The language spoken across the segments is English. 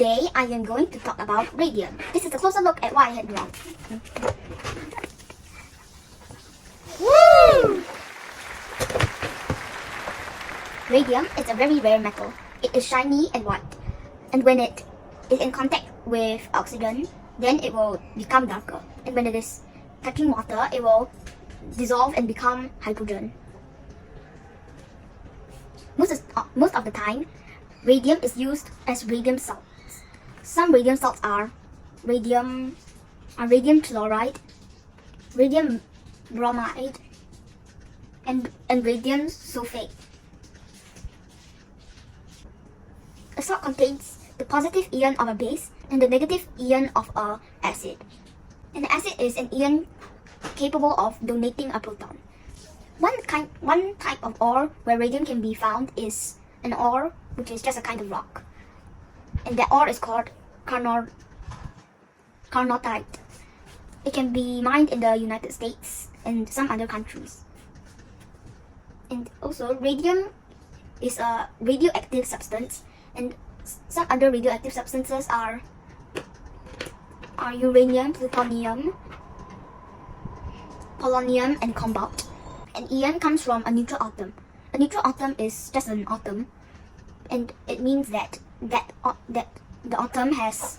Today I am going to talk about radium. This is a closer look at what I had drawn. Woo! Radium is a very rare metal. It is shiny and white. And when it is in contact with oxygen, then it will become darker. And when it is touching water, it will dissolve and become hydrogen. Most of the time, radium is used as radium salts. Some radium salts are radium chloride, radium bromide, and radium sulfate. A salt contains the positive ion of a base and the negative ion of an acid. And the acid is an ion capable of donating a proton. One type of ore where radium can be found is an ore which is just a kind of rock. And that ore is called carnotite. It can be mined in the United States and some other countries. And also, radium is a radioactive substance, and some other radioactive substances are uranium, plutonium, polonium, and cobalt. An ion comes from a neutral atom. A neutral atom is just an atom, and it means that the atom has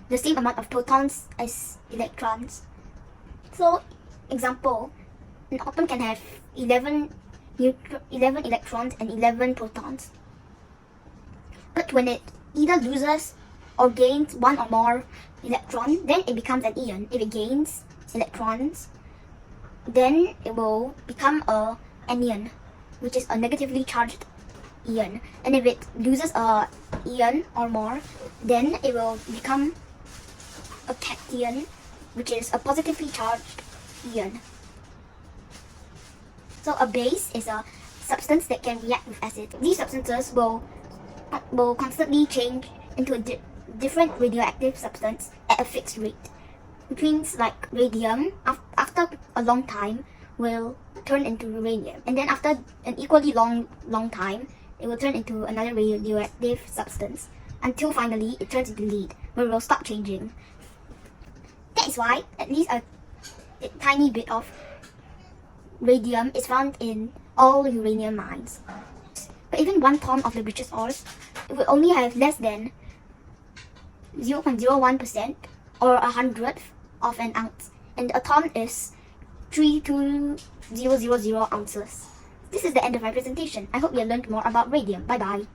the same amount of protons as electrons. So, example, an atom can have 11 electrons and 11 protons. But when it either loses or gains one or more electrons, then it becomes an ion. If it gains electrons, then it will become an anion, which is a negatively charged ion. And if it loses a ion or more, then it will become a cation, which is a positively charged ion. So a base is a substance that can react with acid. These substances will constantly change into a different radioactive substance at a fixed rate. Which means like radium, after a long time, will turn into uranium. And then after an equally long time, it will turn into another radioactive substance. Until finally, it turns into lead, where it will stop changing. That is why at least a tiny bit of radium is found in all uranium mines. But even 1 ton of the richest ores, it will only have less than 0.01% or 100th of an ounce, and a ton is 32000 ounces. This is the end of my presentation. I hope you learned more about radium. Bye bye.